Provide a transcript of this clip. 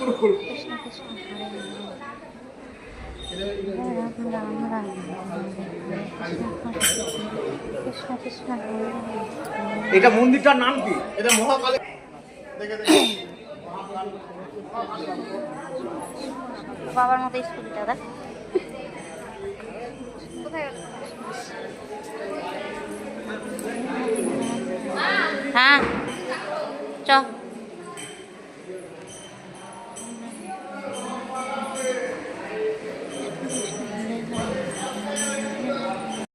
কৃষ্ণ কৃষ্ণ হরে হরে রাম রাম রাম কৃষ্ণ কৃষ্ণ হরে হরে। এটা মন্দিরটার নাম কি? এটা মহাকালী। বাবার মতো স্কুলটা দেখ কোথায় গেল? হ্যাঁ চ